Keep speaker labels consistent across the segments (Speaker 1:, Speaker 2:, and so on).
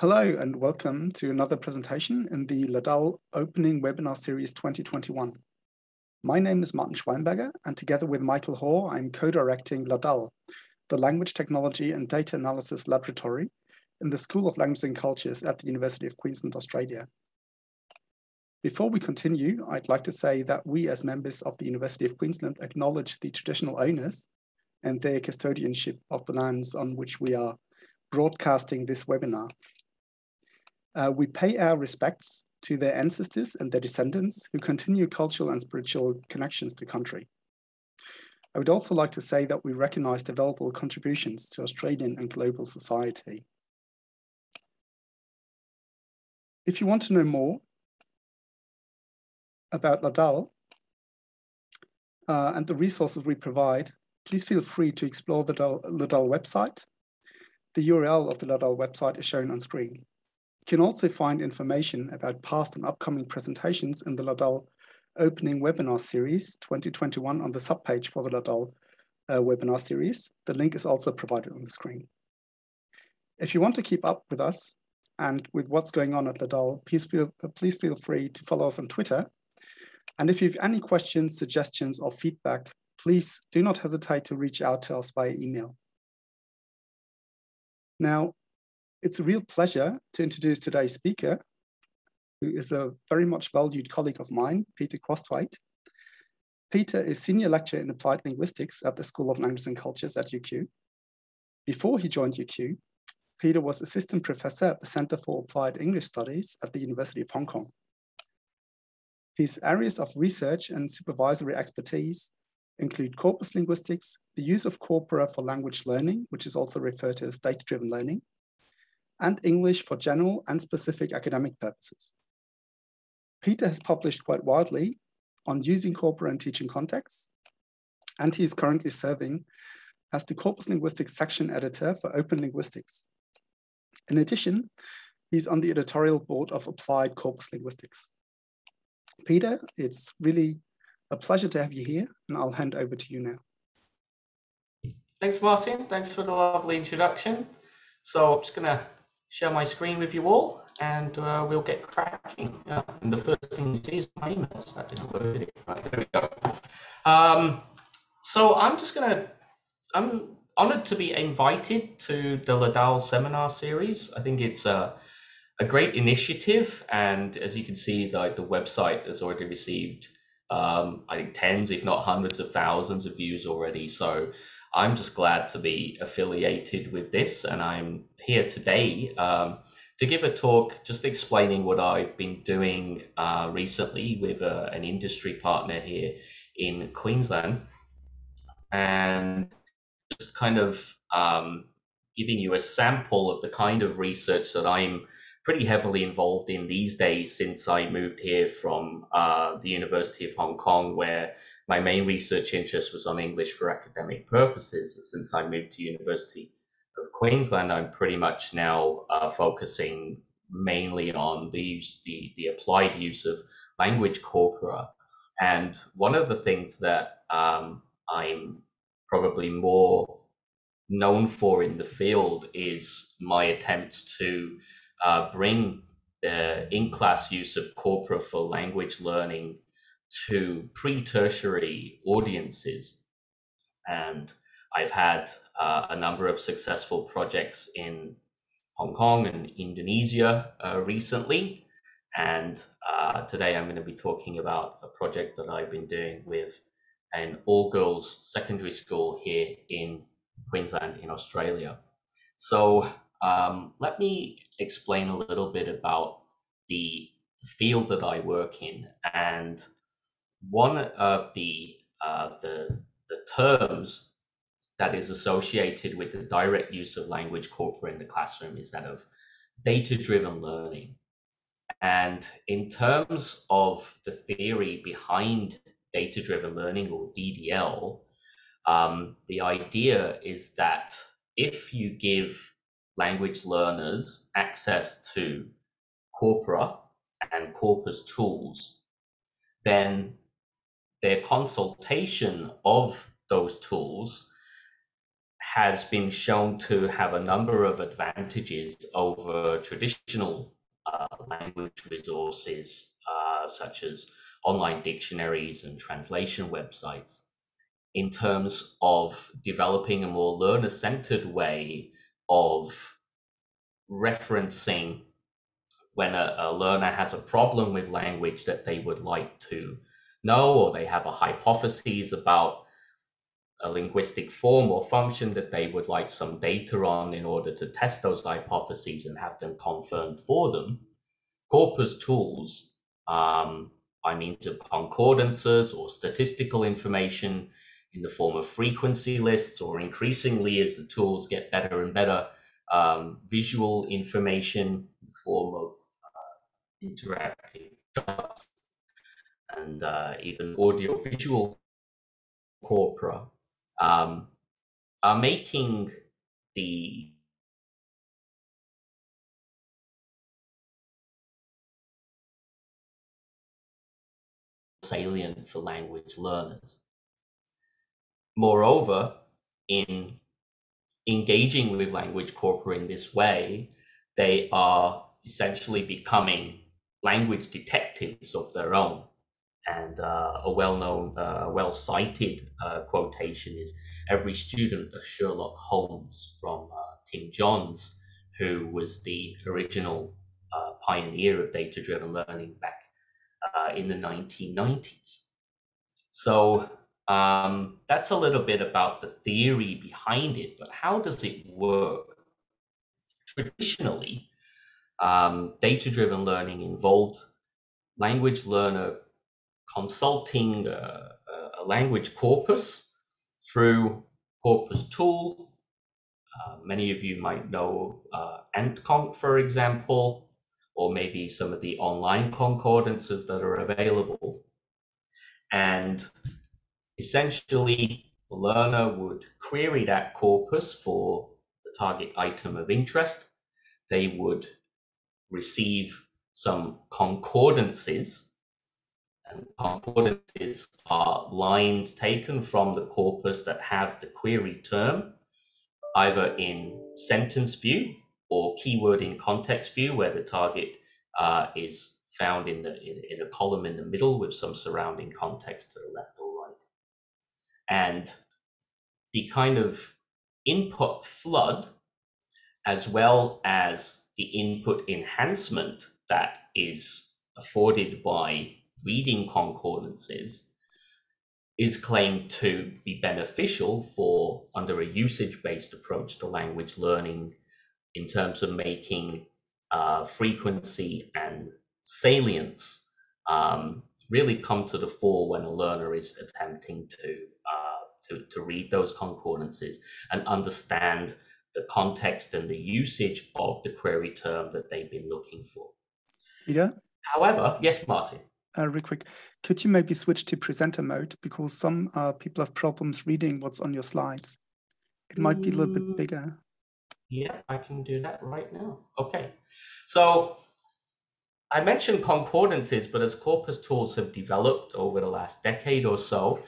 Speaker 1: Hello and welcome to another presentation in the LADAL Opening Webinar Series 2021. My name is Martin Schweinberger, and together with Michael Hoare, I'm co-directing LADAL, the Language Technology and Data Analysis Laboratory in the School of Languages and Cultures at the University of Queensland, Australia. Before we continue, I'd like to say that we as members of the University of Queensland acknowledge the traditional owners and their custodianship of the lands on which we are broadcasting this webinar. We pay our respects to their ancestors and their descendants who continue cultural and spiritual connections to country. I would also like to say that we recognise the valuable contributions to Australian and global society. If you want to know more about LADAL and the resources we provide, please feel free to explore the LADAL website. The URL of the LADAL website is shown on screen. You can also find information about past and upcoming presentations in the LADAL Opening Webinar Series 2021 on the subpage for the LADAL webinar series. The link is also provided on the screen. If you want to keep up with us and with what's going on at LADAL, please feel free to follow us on Twitter. And if you have any questions, suggestions, or feedback, please do not hesitate to reach out to us via email. Now, it's a real pleasure to introduce today's speaker, who is a very much valued colleague of mine, Peter Crosthwaite. Peter is Senior Lecturer in Applied Linguistics at the School of Languages and Cultures at UQ. Before he joined UQ, Peter was Assistant Professor at the Center for Applied English Studies at the University of Hong Kong. His areas of research and supervisory expertise include corpus linguistics, the use of corpora for language learning, which is also referred to as data-driven learning, and English for general and specific academic purposes. Peter has published quite widely on using corpora in teaching contexts, and he is currently serving as the Corpus Linguistics section editor for Open Linguistics. In addition, he's on the editorial board of Applied Corpus Linguistics. Peter, it's really a pleasure to have you here, and I'll hand over to you now.
Speaker 2: Thanks, Martin. Thanks for the lovely introduction. So I'm just going to share my screen with you all, and we'll get cracking. And the first thing you see is my emails. That didn't work, did it? Right, there we go. So I'm honored to be invited to the LADAL seminar series. I think it's a great initiative, and as you can see, the website has already received I think tens, if not hundreds of thousands of views already. So I'm just glad to be affiliated with this, and I'm here today to give a talk just explaining what I've been doing recently with an industry partner here in Queensland, and just kind of giving you a sample of the kind of research that I'm pretty heavily involved in these days since I moved here from the University of Hong Kong, where my main research interest was on English for academic purposes. But since I moved to University of Queensland, I'm pretty much now focusing mainly on the applied use of language corpora. And one of the things that I'm probably more known for in the field is my attempt to bring the in-class use of corpora for language learning to pre-tertiary audiences. And I've had a number of successful projects in Hong Kong and Indonesia recently. And today I'm going to be talking about a project that I've been doing with an all-girls secondary school here in Queensland in Australia. So let me explain a little bit about the field that I work in. And one of the terms that is associated with the direct use of language corpora in the classroom is that of data-driven learning. And in terms of the theory behind data-driven learning, or DDL, the idea is that if you give language learners access to corpora and corpus tools, then their consultation of those tools has been shown to have a number of advantages over traditional language resources, such as online dictionaries and translation websites, in terms of developing a more learner-centered way of referencing when a learner has a problem with language that they would like to know, or they have a hypothesis about a linguistic form or function that they would like some data on in order to test those hypotheses and have them confirmed for them. Corpus tools, by means of concordances or statistical information in the form of frequency lists, or increasingly as the tools get better and better, visual information in the form of interactive charts and even audio-visual corpora, are making the salient for language learners. Moreover, in engaging with language corpora in this way, they are essentially becoming language detectives of their own. And a well-known, well-cited quotation is, "Every student a Sherlock Holmes," from Tim Johns, who was the original pioneer of data-driven learning back in the 1990s. So that's a little bit about the theory behind it, but how does it work? Traditionally, data-driven learning involved language learner consulting a language corpus through Corpus Tool. Many of you might know AntConc, for example, or maybe some of the online concordances that are available. And essentially, the learner would query that corpus for the target item of interest. They would receive some concordances, and concordances are lines taken from the corpus that have the query term, either in sentence view or keyword in context view, where the target is found in a column in the middle with some surrounding context to the left or right. And the kind of input flood, as well as the input enhancement that is afforded by reading concordances, is claimed to be beneficial for, under a usage-based approach to language learning, in terms of making frequency and salience really come to the fore when a learner is attempting to read those concordances and understand the context and the usage of the query term that they've been looking for.
Speaker 1: Peter?
Speaker 2: However, yes, Martin?
Speaker 1: Real quick, could you maybe switch to presenter mode? Because some people have problems reading what's on your slides. It might be a little bit bigger.
Speaker 2: Yeah, I can do that right now. Okay, so I mentioned concordances, but as corpus tools have developed over the last decade or so,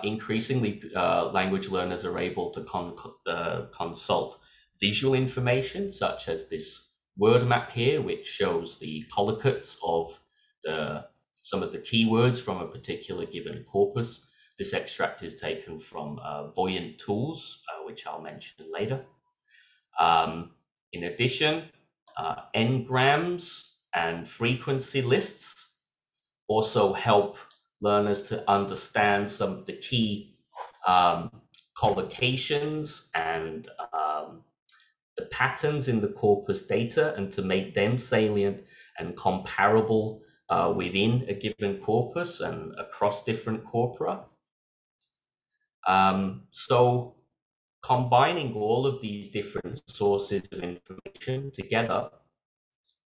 Speaker 2: increasingly language learners are able to consult visual information, such as this word map here, which shows the collocates of some of the keywords from a particular given corpus. This extract is taken from Buoyant Tools, which I'll mention later. In addition, n-grams and frequency lists also help learners to understand some of the key collocations and the patterns in the corpus data, and to make them salient and comparable within a given corpus and across different corpora. So combining all of these different sources of information together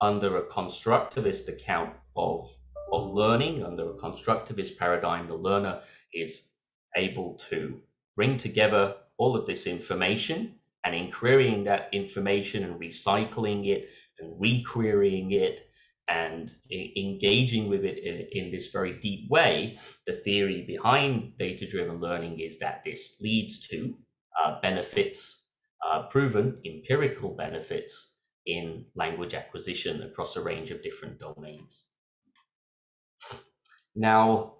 Speaker 2: under a constructivist account of learning, under a constructivist paradigm, the learner is able to bring together all of this information, and in querying that information and recycling it and requerying it and engaging with it in this very deep way, the theory behind data-driven learning is that this leads to benefits, proven empirical benefits in language acquisition across a range of different domains. Now,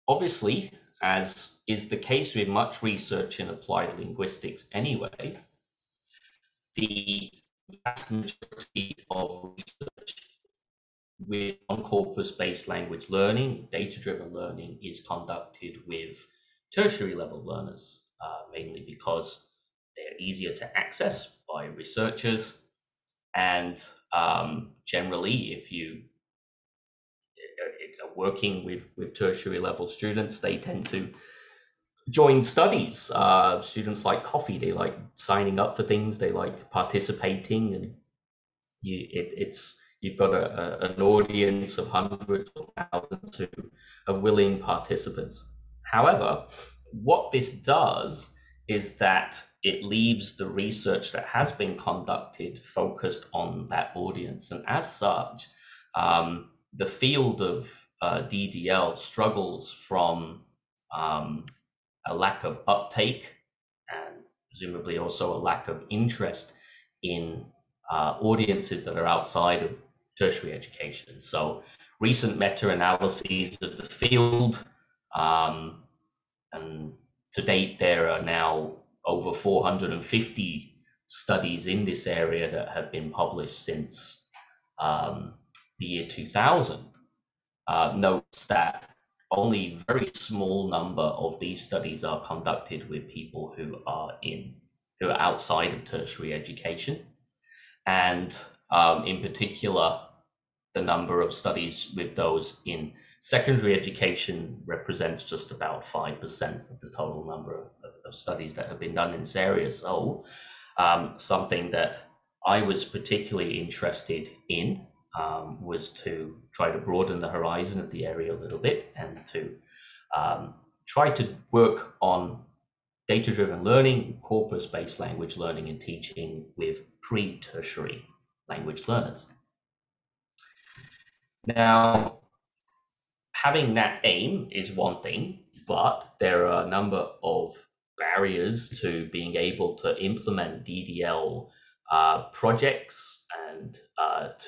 Speaker 2: obviously, as is the case with much research in applied linguistics anyway, the vast majority of research with on-corpus-based language learning, data-driven learning, is conducted with tertiary level learners, mainly because they're easier to access by researchers. And generally, if you are working with tertiary level students, they tend to join studies. Students like coffee, they like signing up for things, they like participating, and you've got an audience of hundreds or thousands of willing participants. However, what this does is that it leaves the research that has been conducted focused on that audience. And as such, the field of DDL struggles from a lack of uptake and presumably also a lack of interest in audiences that are outside of tertiary education. So recent meta-analyses of the field, and to date there are now over 450 studies in this area that have been published since the year 2000, notes that only a very small number of these studies are conducted with people who are outside of tertiary education. And in particular, the number of studies with those in secondary education represents just about 5% of the total number of studies that have been done in this area. So something that I was particularly interested in was to try to broaden the horizon of the area a little bit and to try to work on data-driven learning, corpus-based language learning and teaching with pre-tertiary language learners. Now, having that aim is one thing, but there are a number of barriers to being able to implement DDL projects and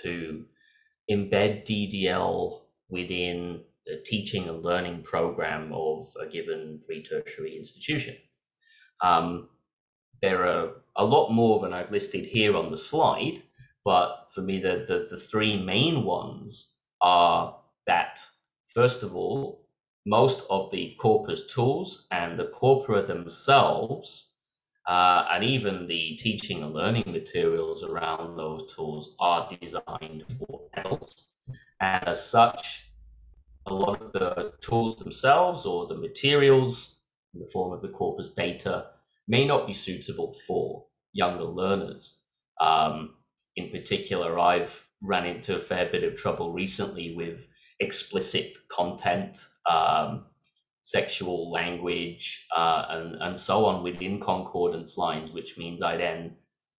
Speaker 2: to embed DDL within the teaching and learning program of a given pre-tertiary institution. There are a lot more than I've listed here on the slide, but for me, the three main ones are that, first of all, most of the corpus tools and the corpora themselves, and even the teaching and learning materials around those tools are designed for adults. And as such, a lot of the tools themselves or the materials in the form of the corpus data may not be suitable for younger learners. In particular, I've run into a fair bit of trouble recently with explicit content, sexual language, and so on within concordance lines, which means I then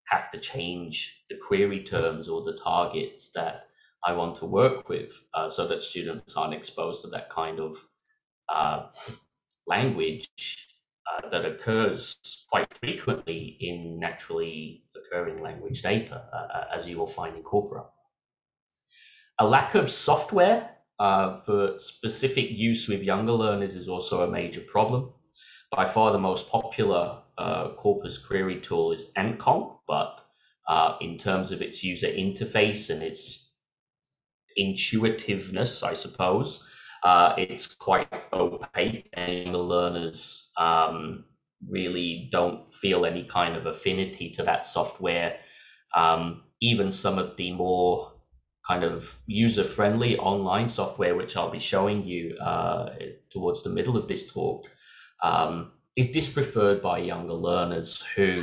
Speaker 2: have to change the query terms or the targets that I want to work with so that students aren't exposed to that kind of language that occurs quite frequently in naturally occurring language data, as you will find in corpora. A lack of software for specific use with younger learners is also a major problem. By far the most popular corpus query tool is AntConc, but in terms of its user interface and its intuitiveness, I suppose, it's quite opaque, and the learners really don't feel any kind of affinity to that software. Even some of the more kind of user-friendly online software, which I'll be showing you towards the middle of this talk, is dispreferred by younger learners who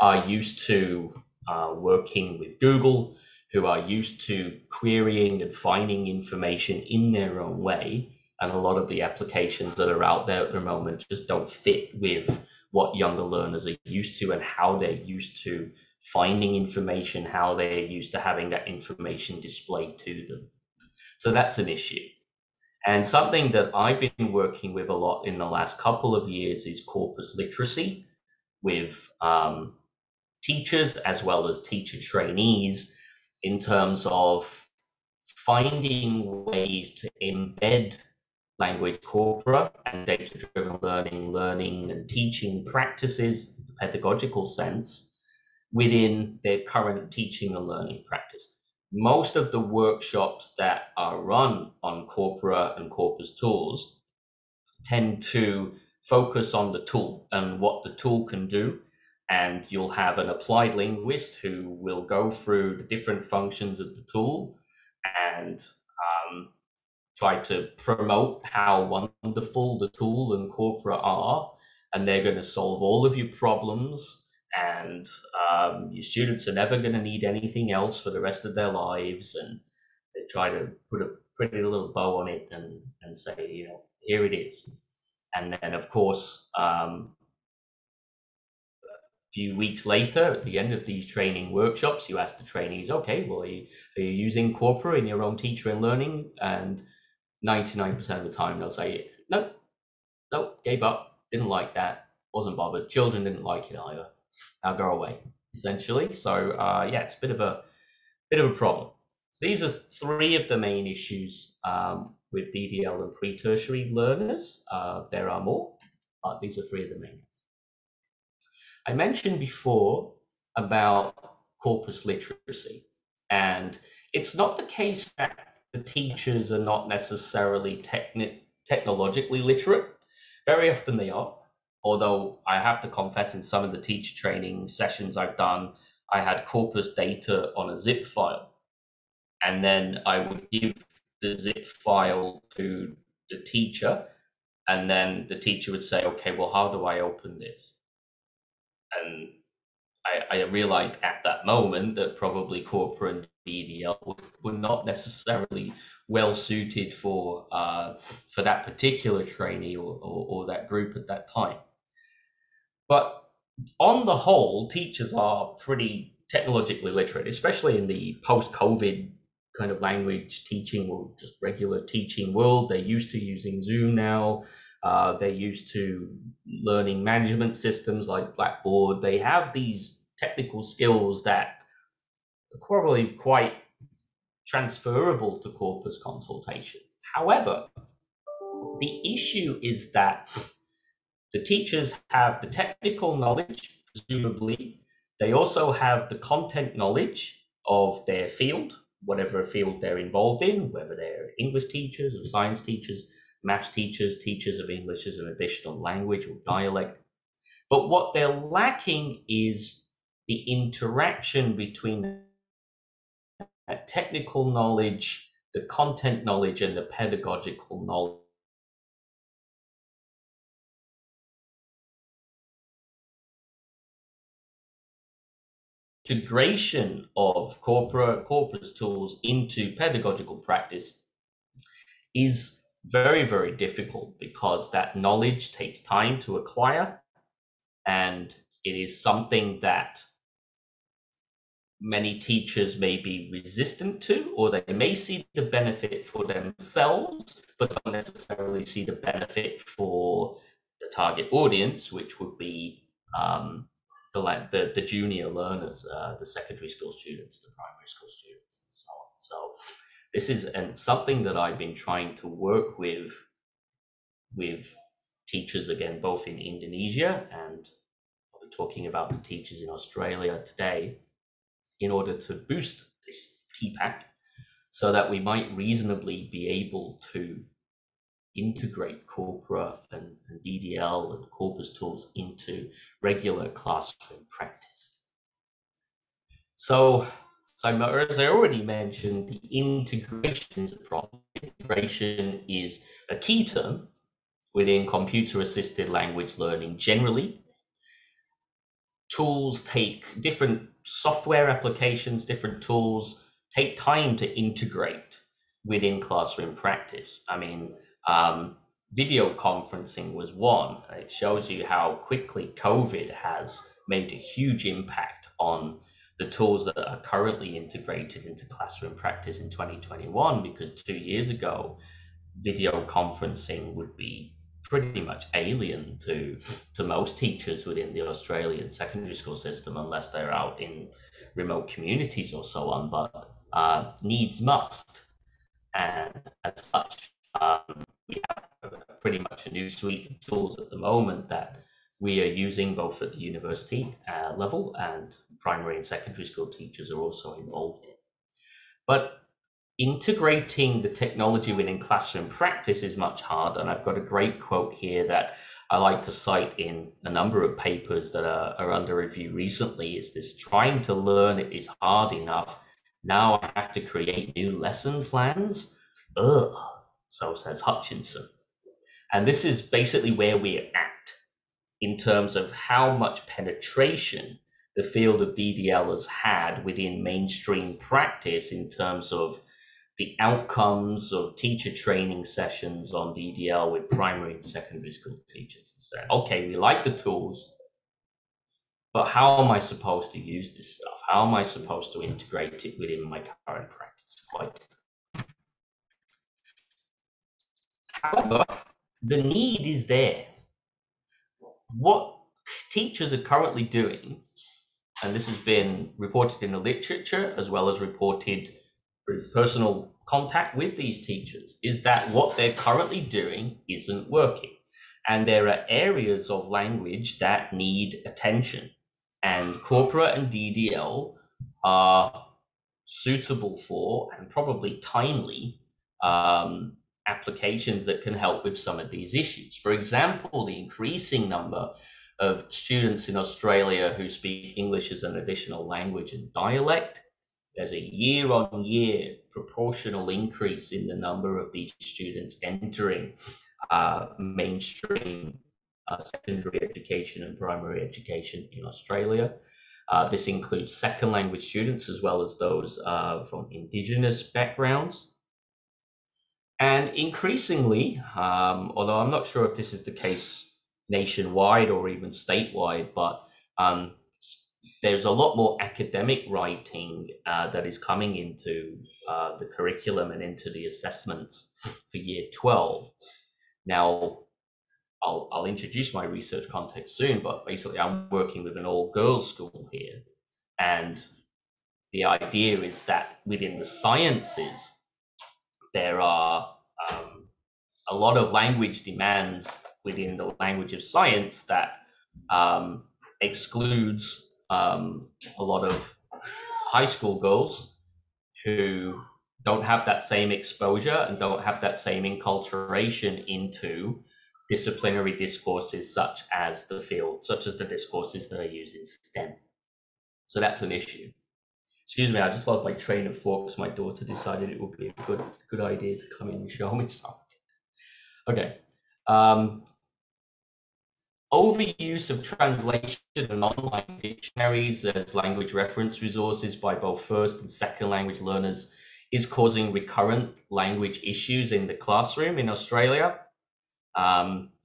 Speaker 2: are used to working with Google, who are used to querying and finding information in their own way. And a lot of the applications that are out there at the moment just don't fit with what younger learners are used to and how they're used to finding information, how they're used to having that information displayed to them. So that's an issue. And something that I've been working with a lot in the last couple of years is corpus literacy, with teachers as well as teacher trainees in terms of finding ways to embed language corpora and data-driven learning and teaching practices, the pedagogical sense, within their current teaching and learning practice. Most of the workshops that are run on corpora and corpus tools tend to focus on the tool and what the tool can do. And you'll have an applied linguist who will go through the different functions of the tool and try to promote how wonderful the tool and corpora are. And they're going to solve all of your problems. And your students are never going to need anything else for the rest of their lives. And they try to put a pretty little bow on it and say, you know, here it is. And then, of course, a few weeks later, at the end of these training workshops, you ask the trainees, okay, well, are you using corpora in your own teacher and learning? And 99% of the time, they'll say, no, gave up, didn't like that, wasn't bothered. Children didn't like it either. Now go away, essentially. So yeah, it's a bit of a problem. So these are three of the main issues with DDL and pre-tertiary learners. There are more, but these are three of the main. I mentioned before about corpus literacy, and it's not the case that the teachers are not necessarily technologically literate. Very often they are, although I have to confess in some of the teacher training sessions I've done, I had corpus data on a zip file, and then I would give the zip file to the teacher, and then the teacher would say, okay, well, how do I open this? And I realized at that moment that probably corpora and DDL were not necessarily well suited for that particular trainee or that group at that time. But on the whole, teachers are pretty technologically literate, especially in the post-COVID kind of language teaching or just regular teaching world. They're used to using Zoom now. They're used to learning management systems like Blackboard. They have these technical skills that are probably quite transferable to corpus consultation. However, the issue is that the teachers have the technical knowledge, presumably. They also have the content knowledge of their field, whatever field they're involved in, whether they're English teachers or science teachers, maths teachers, teachers of English as an additional language or dialect. But what they're lacking is the interaction between that technical knowledge, the content knowledge, and the pedagogical knowledge. Integration of corpus tools into pedagogical practice is very, very difficult because that knowledge takes time to acquire, and it is something that many teachers may be resistant to, or they may see the benefit for themselves, but don't necessarily see the benefit for the target audience, which would be the junior learners, the secondary school students, the primary school students, and so on. So this is something that I've been trying to work with teachers, again, both in Indonesia, and I'll be talking about the teachers in Australia today, in order to boost this TPAC so that we might reasonably be able to integrate corpora and DDL and corpus tools into regular classroom practice. So as I already mentioned, the integration is a problem. Integration is a key term within computer-assisted language learning generally. Tools take different software applications, different tools take time to integrate within classroom practice. I mean, video conferencing was one. It shows you how quickly COVID has made a huge impact on the tools that are currently integrated into classroom practice in 2021, because 2 years ago, video conferencing would be pretty much alien to most teachers within the Australian secondary school system, unless they're out in remote communities or so on, but needs must. And as such, we have pretty much a new suite of tools at the moment that we are using both at the university level, and primary and secondary school teachers are also involved in. But integrating the technology within classroom practice is much harder. And I've got a great quote here that I like to cite in a number of papers that are under review recently. Is this: trying to learn it is hard enough. Now I have to create new lesson plans? Ugh, so says Hutchinson. And this is basically where we're at in terms of how much penetration the field of DDL has had within mainstream practice in terms of the outcomes of teacher training sessions on DDL with primary and secondary school teachers, and said, okay, we like the tools, but how am I supposed to use this stuff? How am I supposed to integrate it within my current practice? However, the need is there. What teachers are currently doing, and this has been reported in the literature as well as reported through personal contact with these teachers, is that what they're currently doing isn't working. And there are areas of language that need attention. And corpora and DDL are suitable for, and probably timely, applications that can help with some of these issues. For example, the increasing number of students in Australia who speak English as an additional language and dialect. There's a year-on-year proportional increase in the number of these students entering mainstream secondary education and primary education in Australia. This includes second language students as well as those from Indigenous backgrounds. And increasingly, although I'm not sure if this is the case nationwide or even statewide, but there's a lot more academic writing that is coming into the curriculum and into the assessments for year 12. Now, I'll introduce my research context soon, but basically I'm working with an all-girls school here. And the idea is that within the sciences, there are a lot of language demands within the language of science that excludes a lot of high school girls who don't have that same exposure and don't have that same enculturation into disciplinary discourses such as the discourses that are used in STEM. So that's an issue. Excuse me, I just lost my train of thought because my daughter decided it would be a good idea to come in and show me something. Okay. Overuse of translation and online dictionaries as language reference resources by both first and second language learners is causing recurrent language issues in the classroom in Australia.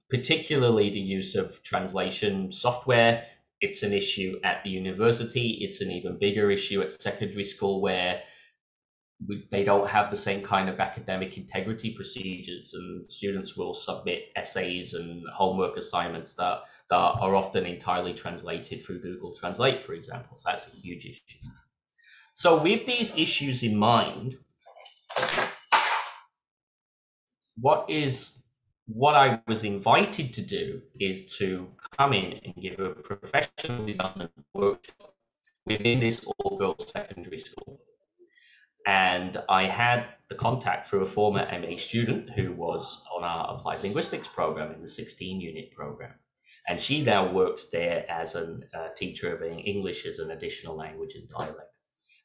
Speaker 2: Particularly the use of translation software. It's an issue at the university. It's an even bigger issue at secondary school, where they don't have the same kind of academic integrity procedures, and students will submit essays and homework assignments that are often entirely translated through Google Translate, for example. So that's a huge issue. So with these issues in mind, what I was invited to do is to come in and give a professional development workshop within this all-girls secondary school. And I had the contact through a former MA student who was on our applied linguistics program in the 16-unit program. And she now works there as a teacher of English as an additional language and dialect.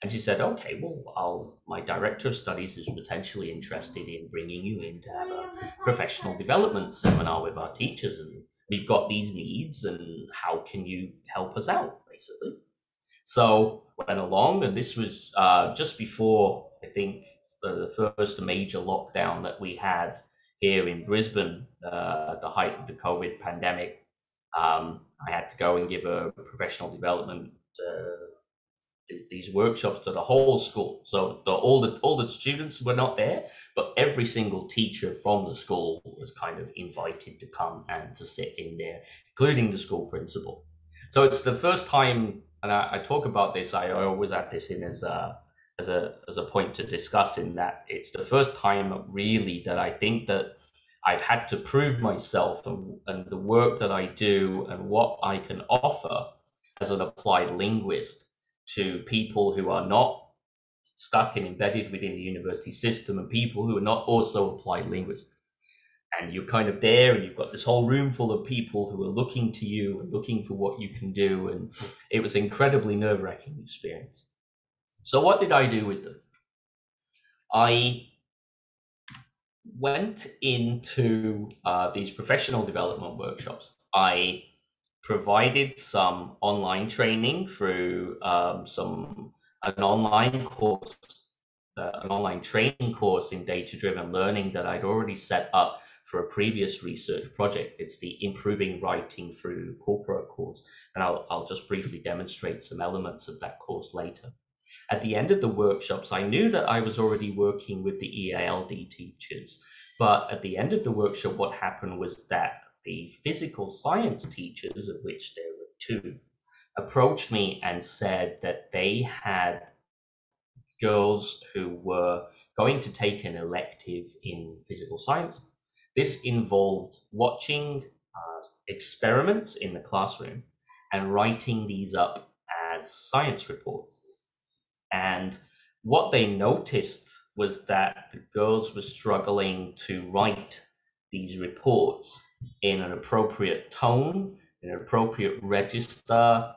Speaker 2: And she said, okay, well, my director of studies is potentially interested in bringing you in to have a professional development seminar with our teachers. And we've got these needs, and how can you help us out, basically? So went along, and this was just before, I think, the first major lockdown that we had here in Brisbane, the height of the COVID pandemic. I had to go and give a professional development these workshops to the whole school. So all the students were not there, but every single teacher from the school was kind of invited to come and to sit in there, including the school principal. So it's the first time, and I talk about this. I always add this in as a point to discuss, in that it's the first time really that I think that I've had to prove myself and the work that I do and what I can offer as an applied linguist to people who are not stuck and embedded within the university system, and people who are not also applied linguists. And you're kind of there, and you've got this whole room full of people who are looking to you and looking for what you can do. And it was an incredibly nerve-wracking experience. So what did I do with them? I went into these professional development workshops. I provided some online training through an online course, an online training course in data-driven learning that I'd already set up for a previous research project. It's the Improving Writing Through Corpora course, and I'll just briefly demonstrate some elements of that course later. At the end of the workshops, I knew that I was already working with the EALD teachers, but at the end of the workshop, what happened was that the physical science teachers, of which there were 2, approached me and said that they had girls who were going to take an elective in physical science. This involved watching experiments in the classroom and writing these up as science reports. And what they noticed was that the girls were struggling to write these reports in an appropriate tone, in an appropriate register,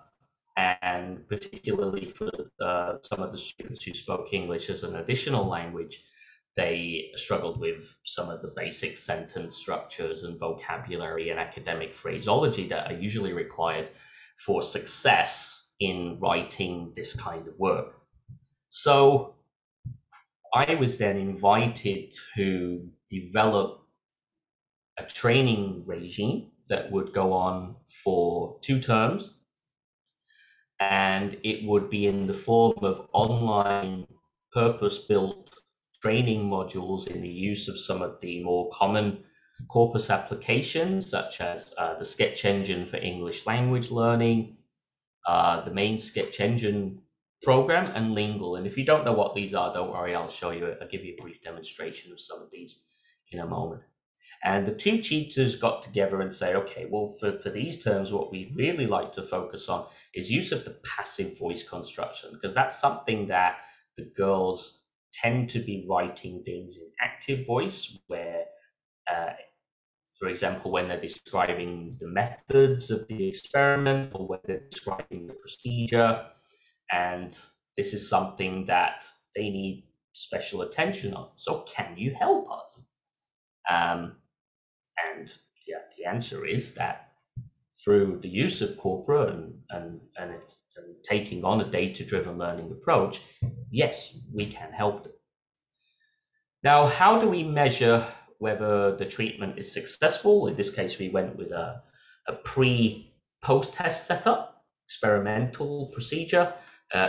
Speaker 2: and particularly for some of the students who spoke English as an additional language, they struggled with some of the basic sentence structures and vocabulary and academic phraseology that are usually required for success in writing this kind of work. So I was then invited to develop a training regime that would go on for 2 terms, and it would be in the form of online purpose-built training modules in the use of some of the more common corpus applications, such as the SketchEngine for English language learning, the main SketchEngine program, and Lingual. And if you don't know what these are, don't worry, I'll give you a brief demonstration of some of these in a moment. And the 2 teachers got together and said, okay, well, for these terms, what we really like to focus on is use of the passive voice construction, because that's something that the girls tend to be writing things in active voice, where, for example, when they're describing the methods of the experiment or when they're describing the procedure. And this is something that they need special attention on. So can you help us? And the answer is that through the use of corpora and taking on a data-driven learning approach, yes, we can help them. Now, how do we measure whether the treatment is successful? In this case, we went with a pre-post-test setup, experimental procedure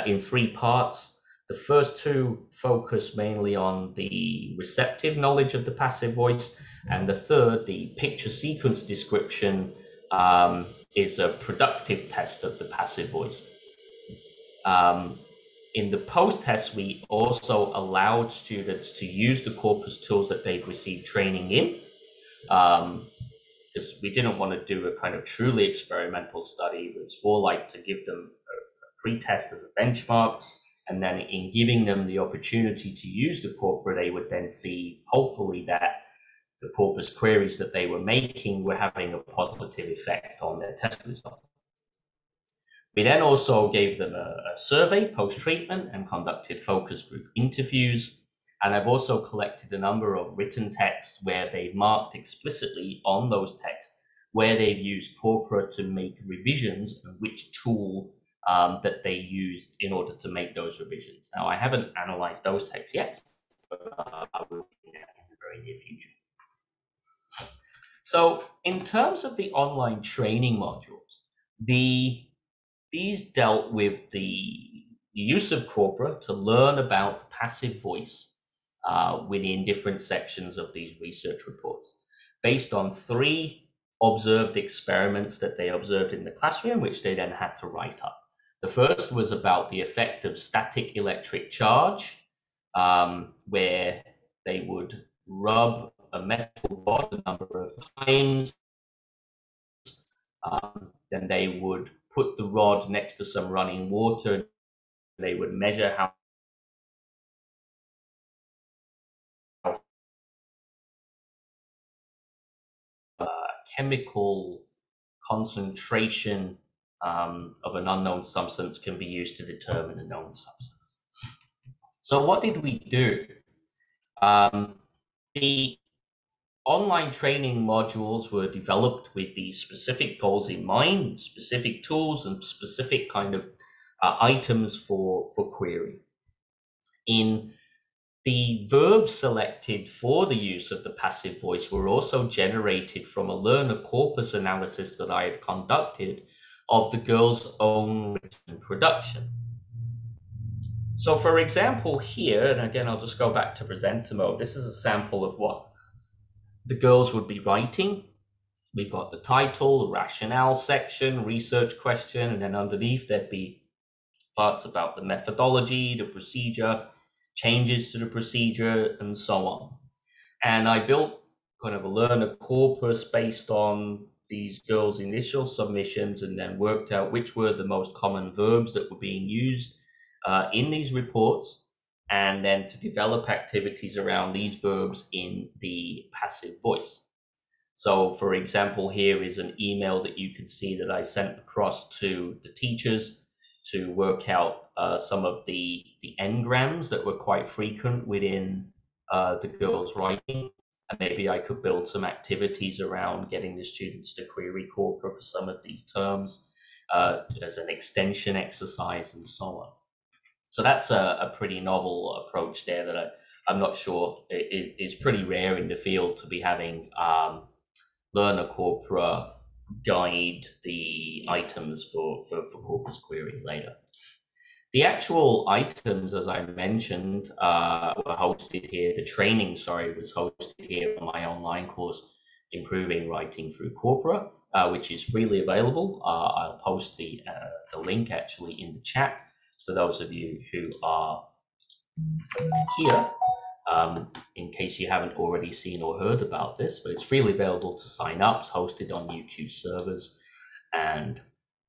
Speaker 2: in 3 parts. The first 2 focus mainly on the receptive knowledge of the passive voice, and the third, the picture sequence description, is a productive test of the passive voice. In the post-test, we also allowed students to use the corpus tools that they'd received training in, because we didn't want to do a kind of truly experimental study. It was more like to give them a pre-test as a benchmark, and then in giving them the opportunity to use the corpora, they would then see, hopefully, that the corpus queries that they were making were having a positive effect on their test results. We then also gave them a survey post-treatment and conducted focus group interviews. And I've also collected a number of written texts where they've marked explicitly on those texts where they've used corpora to make revisions and which tool that they used in order to make those revisions. Now, I haven't analyzed those texts yet, but I will in the very near future. So in terms of the online training modules, these dealt with the use of corpora to learn about the passive voice within different sections of these research reports, based on 3 observed experiments that they observed in the classroom, which they then had to write up. The first was about the effect of static electric charge, where they would rub a metal rod a number of times. Then they would put the rod next to some running water. They would measure how chemical concentration of an unknown substance can be used to determine a known substance. So what did we do? The online training modules were developed with these specific goals in mind, specific tools and specific kind of items for query. In the verbs selected for the use of the passive voice were also generated from a learner corpus analysis that I had conducted of the girls' own written production. So for example here, and again I'll just go back to presenter mode, this is a sample of what the girls would be writing. We've got the title, the rationale section, research question, and then underneath there'd be parts about the methodology, the procedure, changes to the procedure, and so on. And I built kind of a learner corpus based on these girls' initial submissions, and then worked out which were the most common verbs that were being used in these reports, and then to develop activities around these verbs in the passive voice. So for example, here is an email that you can see that I sent across to the teachers to work out some of the n-grams that were quite frequent within the girls' writing. And maybe I could build some activities around getting the students to query corpora for some of these terms as an extension exercise and so on. So that's a pretty novel approach there that I'm not sure it is pretty rare in the field to be having learner corpora guide the items for corpus query later. The actual items, as I mentioned, were hosted here. The training, sorry, was hosted here on my online course, Improving Writing Through Corpora, which is freely available. I'll post the link actually in the chat for those of you who are here, in case you haven't already seen or heard about this, but it's freely available to sign up. It's hosted on UQ servers, and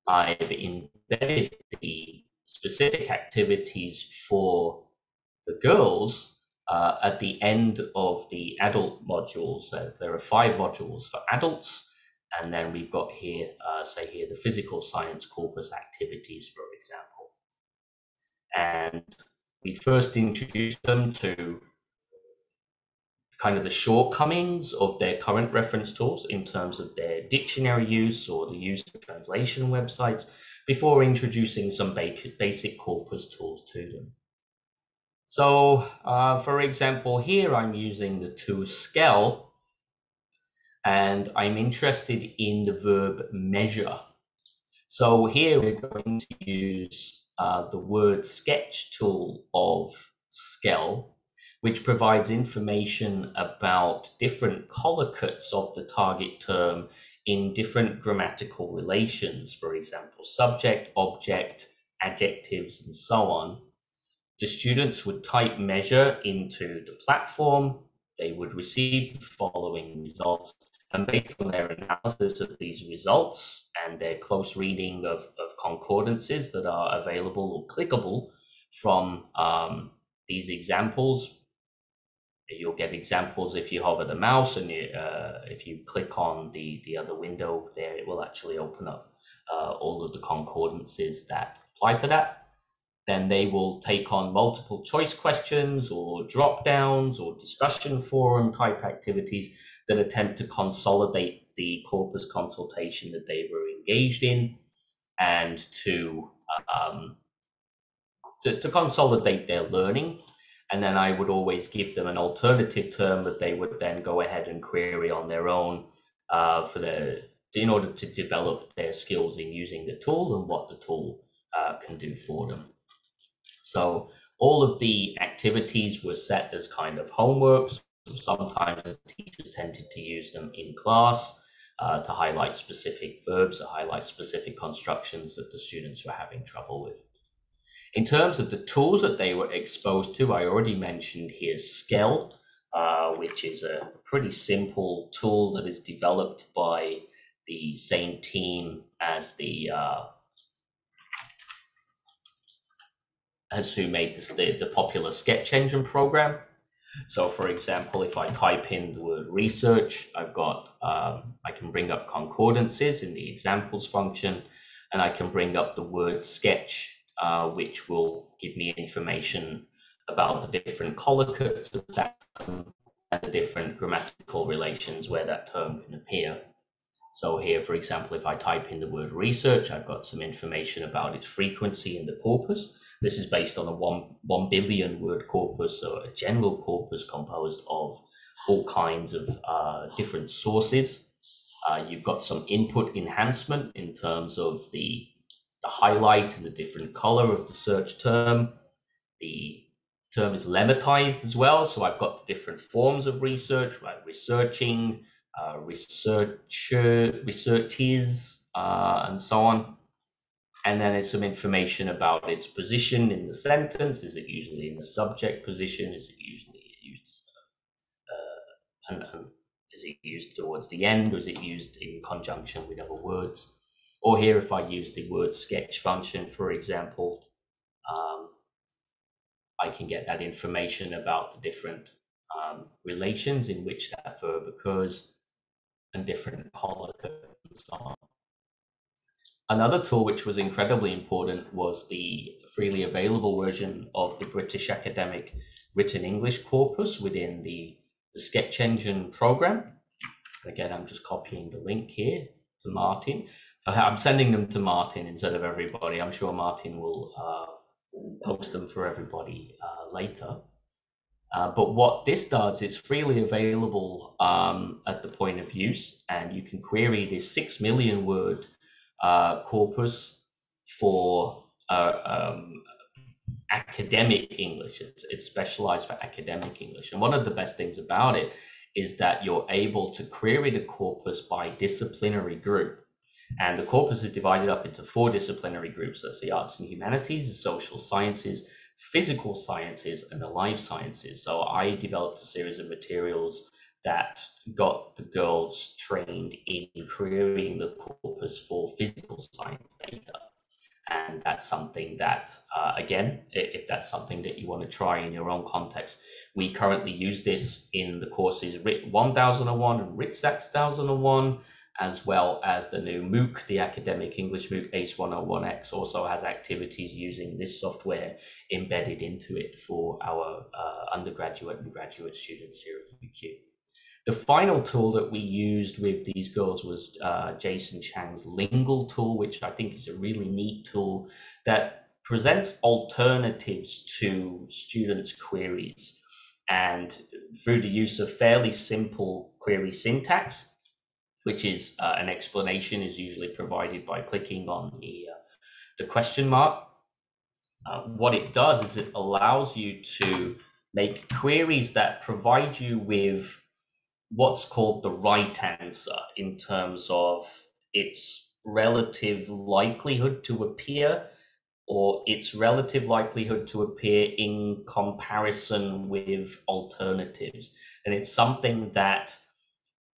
Speaker 2: I've embedded the specific activities for the girls at the end of the adult modules. There are 5 modules for adults, and then we've got here, say here, the physical science corpus activities, for example. And we first introduced them to kind of the shortcomings of their current reference tools in terms of their dictionary use or the use of translation websites, before introducing some basic corpus tools to them. So, for example, here I'm using the tool scale, and I'm interested in the verb measure. So here we're going to use the word sketch tool of scale, which provides information about different collocates of the target term in different grammatical relations, for example, subject, object, adjectives, and so on. The students would type measure into the platform, they would receive the following results, and based on their analysis of these results and their close reading of concordances that are available or clickable from these examples, you'll get examples if you hover the mouse, and if you click on the other window there, it will actually open up all of the concordances that apply for that. Then they will take on multiple choice questions or drop downs or discussion forum type activities that attempt to consolidate the corpus consultation that they were engaged in, and to consolidate their learning. And then I would always give them an alternative term that they would then go ahead and query on their own in order to develop their skills in using the tool and what the tool can do for them. So all of the activities were set as kind of homeworks. Sometimes the teachers tended to use them in class to highlight specific verbs, to highlight specific constructions that the students were having trouble with. In terms of the tools that they were exposed to, I already mentioned here Skell, which is a pretty simple tool that is developed by the same team as who made the popular SketchEngine program. So for example, if I type in the word research, I've got, I can bring up concordances in the examples function, and I can bring up the word sketch, which will give me information about the different collocates of that term and the different grammatical relations where that term can appear. So here, for example, if I type in the word research, I've got some information about its frequency in the corpus. This is based on a 1 billion word corpus, or a general corpus composed of all kinds of different sources. You've got some input enhancement in terms of the highlight and the different color of the search term. The term is lemmatized as well, so I've got the different forms of research, like researching, researcher, researches, and so on. And then there's some information about its position in the sentence. Is it usually in the subject position? Is it usually used, is it used towards the end, or is it used in conjunction with other words? Or here, if I use the word sketch function, for example, I can get that information about the different relations in which that verb occurs and different collocates and so on. Another tool which was incredibly important was the freely available version of the British Academic Written English corpus within the SketchEngine program. Again, I'm just copying the link here to Martin. I'm sending them to Martin instead of everybody. I'm sure Martin will post them for everybody later. But what this does, it's freely available at the point of use, and you can query this 6 million word corpus for academic English. It's specialized for academic English. And one of the best things about it is that you're able to query the corpus by disciplinary group. And the corpus is divided up into 4 disciplinary groups. That's the arts and humanities, the social sciences, physical sciences, and the life sciences. So I developed a series of materials that got the girls trained in querying the corpus for physical science data. And that's something that, again, if that's something that you want to try in your own context, we currently use this in the courses RIT 1001 and RIT 1001, as well as the new MOOC, the Academic English MOOC ACE 101X, also has activities using this software embedded into it for our undergraduate and graduate students here at UQ. The final tool that we used with these girls was Jason Chang's Lingua Tool, which I think is a really neat tool that presents alternatives to students' queries. And through the use of fairly simple query syntax, which is an explanation is usually provided by clicking on the question mark. What it does is it allows you to make queries that provide you with what's called the right answer in terms of its relative likelihood to appear, or its relative likelihood to appear in comparison with alternatives. And it's something that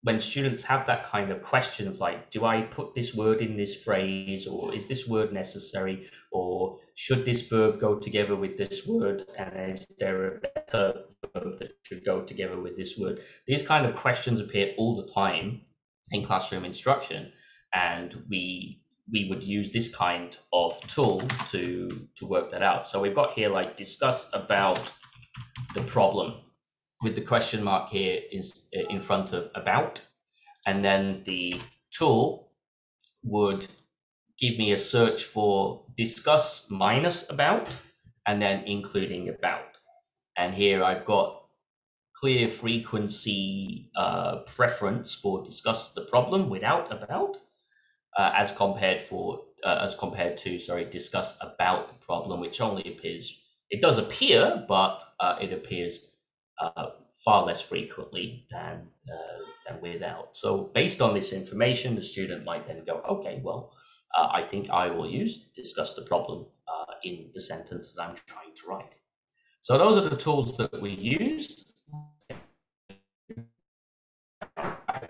Speaker 2: when students have that kind of questions like, do I put this word in this phrase, or is this word necessary, or should this verb go together with this word, and is there a better verb that should go together with this word? These kind of questions appear all the time in classroom instruction, and we would use this kind of tool to work that out. So we've got here like discuss about the problem, with the question mark here is in front of about, and then the tool would give me a search for discuss minus about, and then including about. And here I've got clear frequency preference for discuss the problem without about, as compared for as compared to, sorry, discuss about the problem, which only appears, it does appear, but it appears far less frequently than without. So based on this information, the student might then go, okay, well, I think I will discuss the problem in the sentence that I'm trying to write. So those are the tools that we used.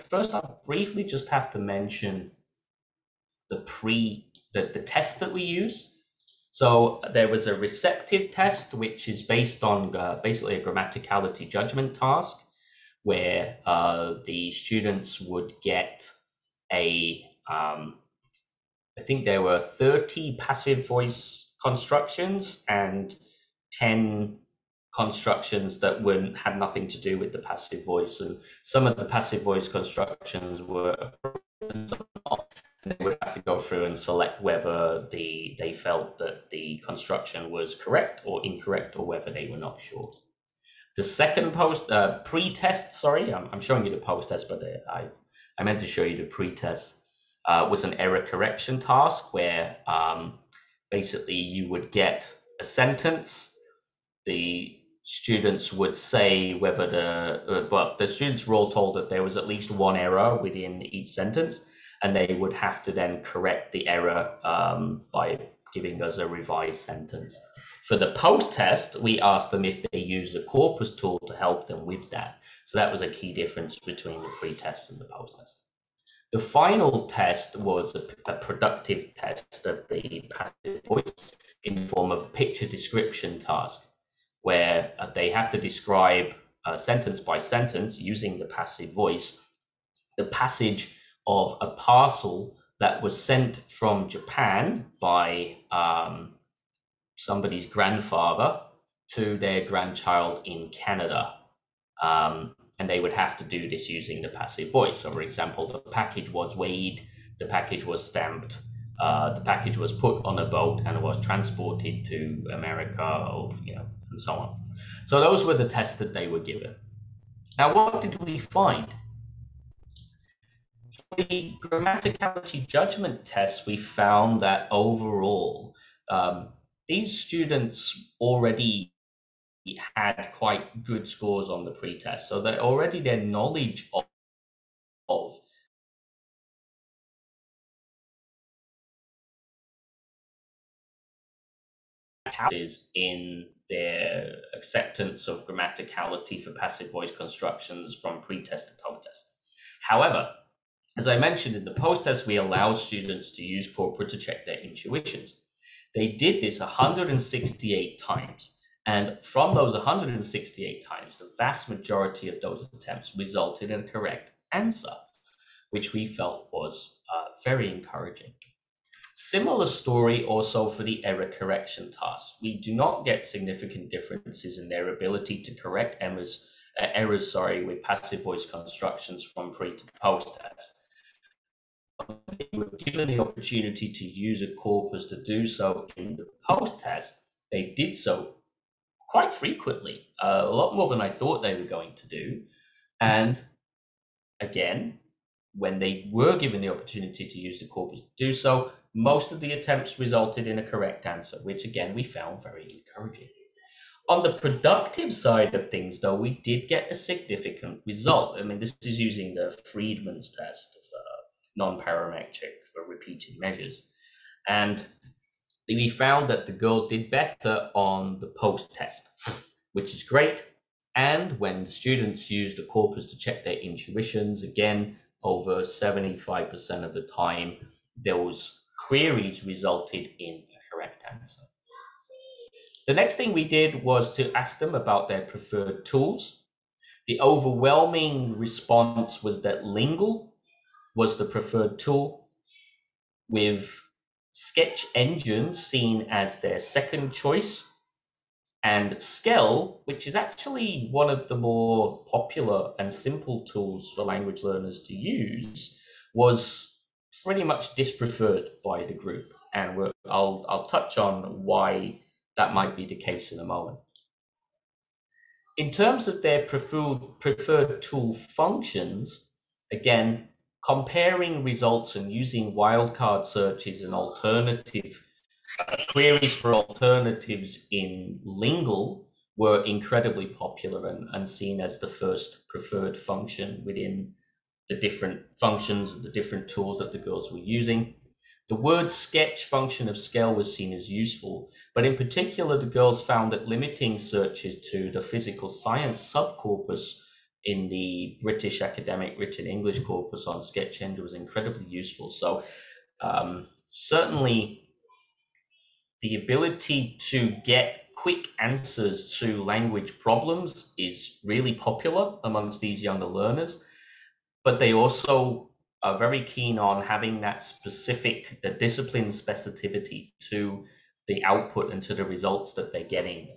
Speaker 2: First, I briefly just have to mention the test that we use. So there was a receptive test, which is based on basically a grammaticality judgment task, where the students would get a, I think there were 30 passive voice constructions and 10 constructions that had nothing to do with the passive voice, and some of the passive voice constructions were, they would have to go through and select whether they felt that the construction was correct or incorrect, or whether they were not sure. The second pre-test, sorry, I'm showing you the post-test, but I meant to show you the pre-test, was an error correction task where basically you would get a sentence. The students would say whether the students were all told that there was at least one error within each sentence, and they would have to then correct the error by giving us a revised sentence. For the post-test, we asked them if they use the Corpus tool to help them with that. So that was a key difference between the pre-test and the post-test. The final test was a productive test of the passive voice in the form of a picture description task, where they have to describe sentence by sentence using the passive voice the passage of a parcel that was sent from Japan by somebody's grandfather to their grandchild in Canada. And they would have to do this using the passive voice. So, for example, the package was weighed, the package was stamped, the package was put on a boat and was transported to America, or, and so on. So those were the tests that they were given. Now, what did we find? For the grammaticality judgment test, we found that overall, these students already had quite good scores on the pretest. So that already their knowledge of is in their acceptance of grammaticality for passive voice constructions from pretest to post-test. However, as I mentioned in the post-test, we allowed students to use corpora to check their intuitions. They did this 168 times. And from those 168 times, the vast majority of those attempts resulted in a correct answer, which we felt was very encouraging. Similar story also for the error correction task. We do not get significant differences in their ability to correct errors with passive voice constructions from pre to post test. They were given the opportunity to use a corpus to do so in the post test. They did so quite frequently, a lot more than I thought they were going to do. And again, when they were given the opportunity to use the corpus to do so, most of the attempts resulted in a correct answer, which again, we found very encouraging. On the productive side of things, though, we did get a significant result. I mean, this is using the Friedman's test of non-parametric for repeated measures. And we found that the girls did better on the post-test, which is great. And when the students used the corpus to check their intuitions, again, over 75% of the time, those queries resulted in a correct answer. The next thing we did was to ask them about their preferred tools. The overwhelming response was that Lingua was the preferred tool, with SketchEngine seen as their second choice, and Skell, which is actually one of the more popular and simple tools for language learners to use, was pretty much dispreferred by the group. And I'll touch on why that might be the case in a moment. In terms of their preferred tool functions, again, comparing results and using wildcard searches and alternative queries for alternatives in Lingual were incredibly popular and seen as the first preferred function within the different functions and the different tools that the girls were using. The word sketch function of scale was seen as useful, but in particular, the girls found that limiting searches to the physical science subcorpus in the British academic written English corpus on SketchEngine was incredibly useful. So certainly the ability to get quick answers to language problems is really popular amongst these younger learners, but they also are very keen on having that specific, the discipline specificity to the output and to the results that they're getting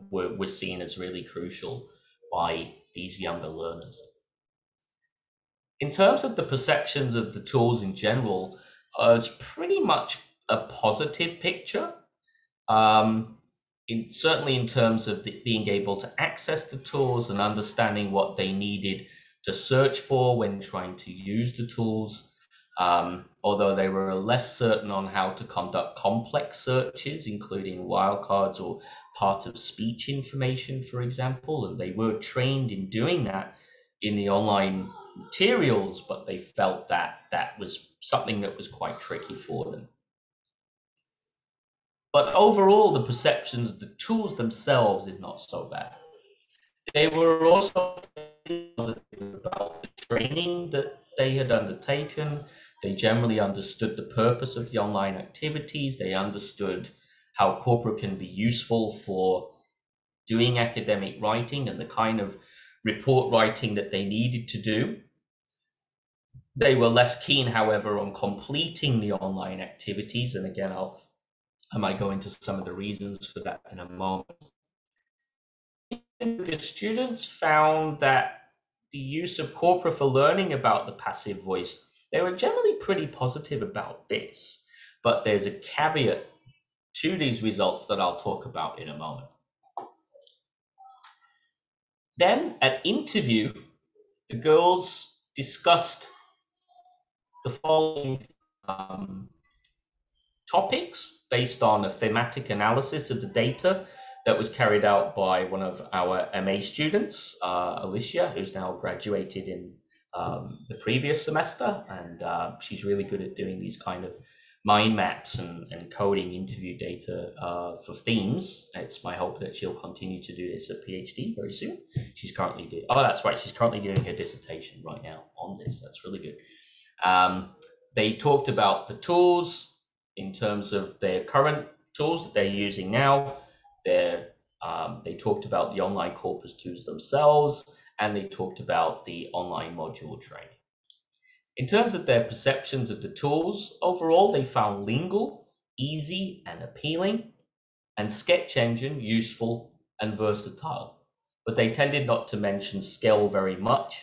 Speaker 2: were seen as really crucial by these younger learners. In terms of the perceptions of the tools in general, it's pretty much a positive picture. Certainly in terms of being able to access the tools and understanding what they needed to search for when trying to use the tools, although they were less certain on how to conduct complex searches, including wildcards or part of speech information, for example, and they were trained in doing that in the online materials, but they felt that that was something that was quite tricky for them. But overall, the perceptions of the tools themselves is not so bad. They were also positive about the training that they had undertaken. They generally understood the purpose of the online activities. They understood how corpora can be useful for doing academic writing and the kind of report writing that they needed to do. They were less keen, however, on completing the online activities. And again, I might go into some of the reasons for that in a moment. The students found that the use of corpora for learning about the passive voice, they were generally pretty positive about this, but there's a caveat to these results that I'll talk about in a moment. Then at interview, the girls discussed the following topics based on a thematic analysis of the data that was carried out by one of our MA students, Alicia, who's now graduated in the previous semester, and she's really good at doing these kind of mind maps and coding interview data for themes. It's my hope that she'll continue to do this at PhD very soon. She's currently doing, oh, that's right, she's currently doing her dissertation right now on this. That's really good. They talked about the tools in terms of their current tools that they're using now. They talked about the online corpus tools themselves, and they talked about the online module training. In terms of their perceptions of the tools, overall, they found Lingual easy and appealing, and SketchEngine useful and versatile. But they tended not to mention scale very much.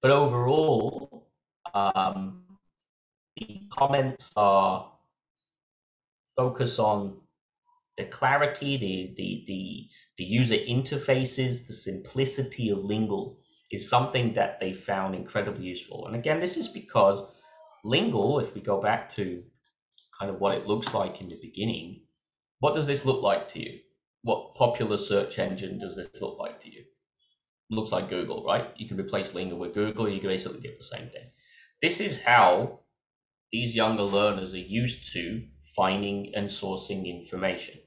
Speaker 2: But overall, the comments are focus on the clarity, the user interfaces, the simplicity of Lingual is something that they found incredibly useful. And again, this is because Lingual, if we go back to kind of what it looks like in the beginning, what does this look like to you? What popular search engine does this look like to you? It looks like Google, right? You can replace Lingual with Google, you can basically get the same thing. This is how these younger learners are used to finding and sourcing information.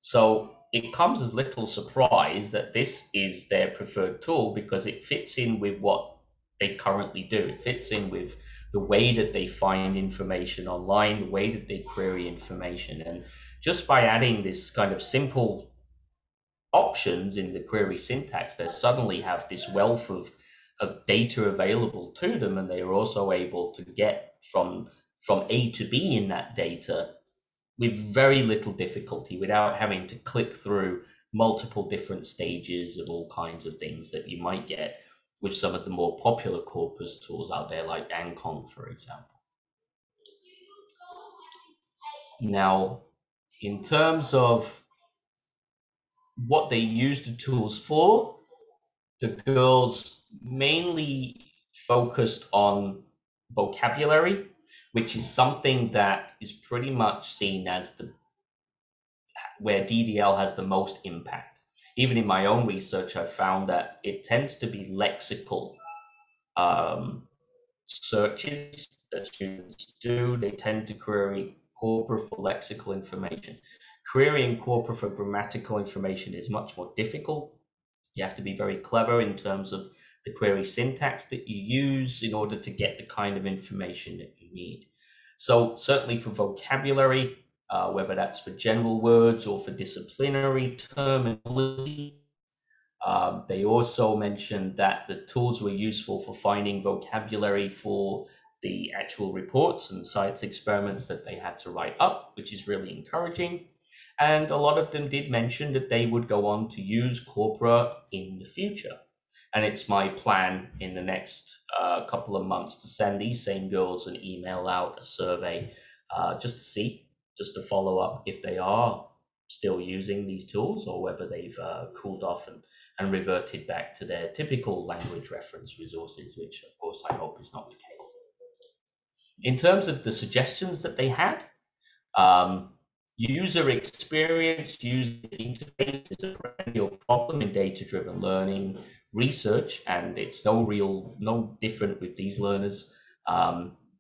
Speaker 2: So it comes as little surprise that this is their preferred tool because it fits in with what they currently do. It fits in with the way that they find information online, the way that they query information. And just by adding this kind of simple options in the query syntax, they suddenly have this wealth of data available to them, and they are also able to get from A to B in that data with very little difficulty without having to click through multiple different stages of all kinds of things that you might get with some of the more popular corpus tools out there like Ancon, for example. Now, in terms of what they use the tools for, the girls mainly focused on vocabulary, which is something that is pretty much seen as where DDL has the most impact. Even in my own research, I've found that it tends to be lexical searches that students do. They tend to query corpora for lexical information. Querying corpora for grammatical information is much more difficult. You have to be very clever in terms of the query syntax that you use in order to get the kind of information that you need. So certainly for vocabulary, whether that's for general words or for disciplinary terminology, they also mentioned that the tools were useful for finding vocabulary for the actual reports and science experiments that they had to write up, which is really encouraging. And a lot of them did mention that they would go on to use corpora in the future. And it's my plan in the next couple of months to send these same girls an email out, a survey, just to follow up if they are still using these tools or whether they've cooled off and reverted back to their typical language reference resources, which of course I hope is not the case. In terms of the suggestions that they had, user experience, user interface is a perennial problem in data-driven learning research, and it's no different with these learners.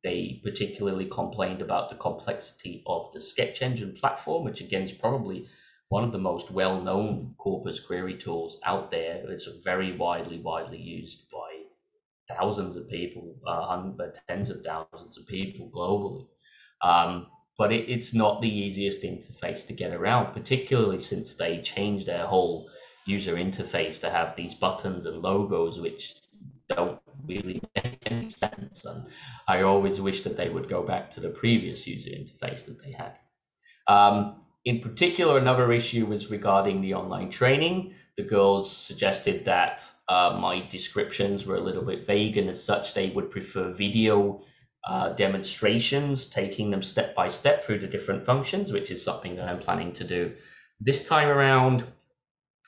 Speaker 2: They particularly complained about the complexity of the SketchEngine platform, which again is probably one of the most well-known corpus query tools out there. It's very widely used by thousands of people, tens of thousands of people globally. But it's not the easiest interface to get around, particularly since they changed their whole user interface to have these buttons and logos, which don't really make any sense. And I always wish that they would go back to the previous user interface that they had. In particular, another issue was regarding the online training. The girls suggested that my descriptions were a little bit vague, and as such, they would prefer video demonstrations, taking them step by step through the different functions, which is something that I'm planning to do this time around.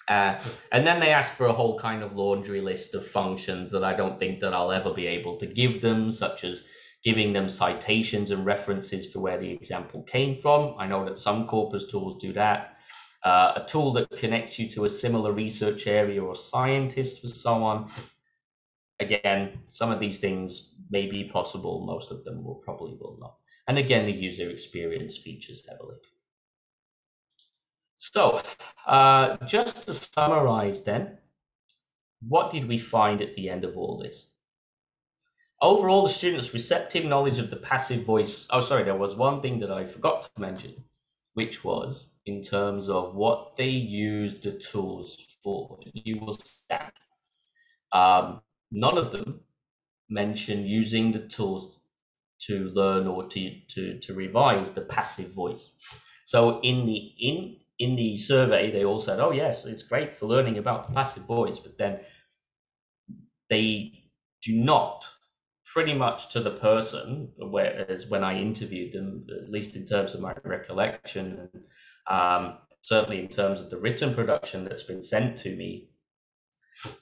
Speaker 2: And then they asked for a whole kind of laundry list of functions that I don't think that I'll ever be able to give them, such as giving them citations and references for where the example came from. I know that some corpus tools do that. A tool that connects you to a similar research area or scientist for someone. Again, some of these things may be possible, most of them probably will not. And again, the user experience features heavily. So just to summarize then, what did we find at the end of all this? Overall, the students' receptive knowledge of the passive voice. Oh, sorry, there was one thing that I forgot to mention, which was in terms of what they used the tools for. You will see that none of them mention using the tools to learn or to revise the passive voice. So in the survey, they all said, oh yes, it's great for learning about the passive voice, but then they do not, pretty much to the person, whereas when I interviewed them, at least in terms of my recollection, and certainly in terms of the written production that's been sent to me,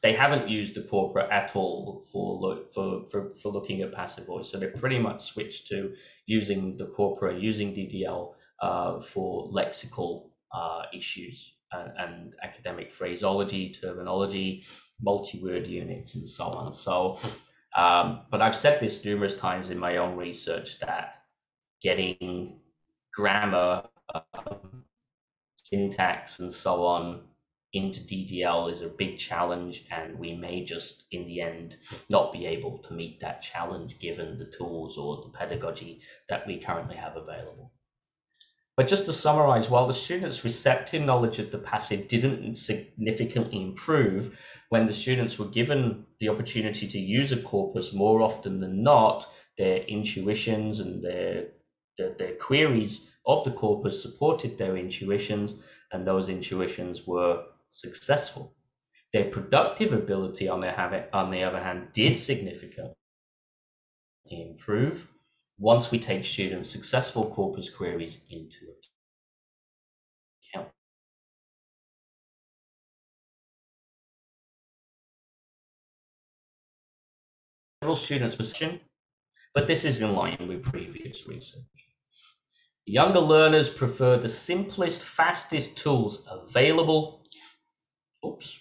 Speaker 2: they haven't used the corpora at all for looking at passive voice. So they pretty much switched to using the corpora, using DDL for lexical issues and academic phraseology, terminology, multi-word units, and so on. So, but I've said this numerous times in my own research that getting grammar, syntax, and so on into DDL is a big challenge, and we may just in the end not be able to meet that challenge given the tools or the pedagogy that we currently have available. But just to summarize, while the students' receptive knowledge of the passive didn't significantly improve, when the students were given the opportunity to use a corpus, more often than not, their intuitions and their queries of the corpus supported their intuitions, and those intuitions were successful. Their productive ability, on the other hand, did significantly improve once we take students' successful corpus queries into account. several students' position, but this is in line with previous research. Younger learners prefer the simplest, fastest tools available. Oops,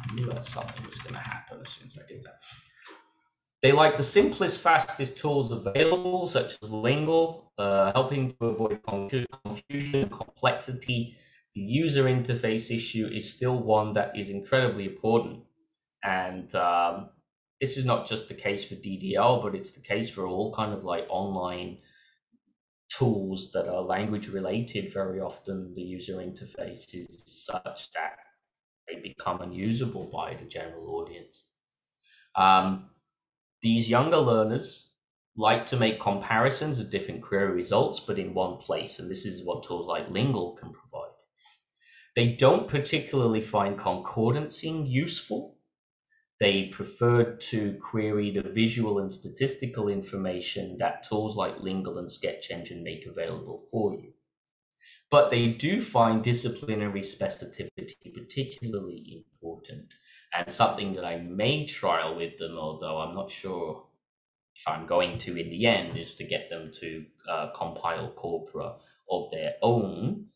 Speaker 2: I knew that something was going to happen as soon as I did that. They like the simplest, fastest tools available, such as Lingual, helping to avoid confusion and complexity. The user interface issue is still one that is incredibly important. And this is not just the case for DDL, but it's the case for all kind of like online tools that are language related. Very often the user interface is such that they become unusable by the general audience. These younger learners like to make comparisons of different query results, but in one place, and this is what tools like Lingual can provide. They don't particularly find concordancing useful. They prefer to query the visual and statistical information that tools like Lingual and SketchEngine make available for you. But they do find disciplinary specificity particularly important, and something that I may trial with them, although I'm not sure if I'm going to in the end, is to get them to compile corpora of their own,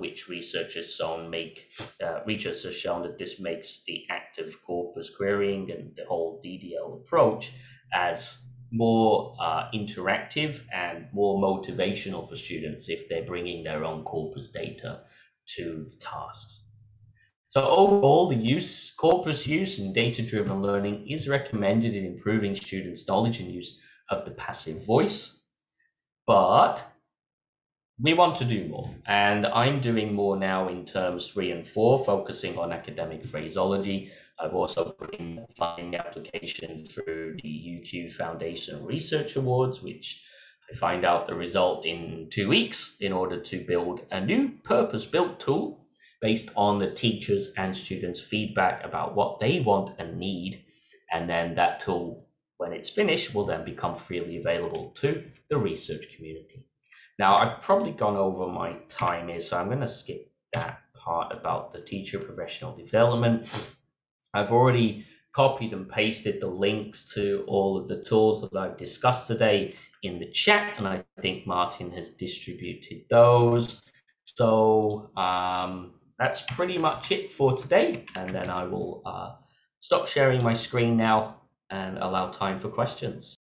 Speaker 2: which research has shown that this makes the active corpus querying and the whole DDL approach as more interactive and more motivational for students if they're bringing their own corpus data to the tasks. So overall, the corpus use and data-driven learning is recommended in improving students' knowledge and use of the passive voice, but we want to do more, and I'm doing more now in terms 3 and 4, focusing on academic phraseology. I've also put in a funding application through the UQ Foundation Research Awards, which I find out the result in 2 weeks in order to build a new purpose-built tool based on the teachers' and students' feedback about what they want and need, and then that tool, when it's finished, will then become freely available to the research community. Now, I've probably gone over my time here, so I'm going to skip that part about the teacher professional development. I've already copied and pasted the links to all of the tools that I've discussed today in the chat, and I think Martin has distributed those. So that's pretty much it for today, and then I will stop sharing my screen now and allow time for questions.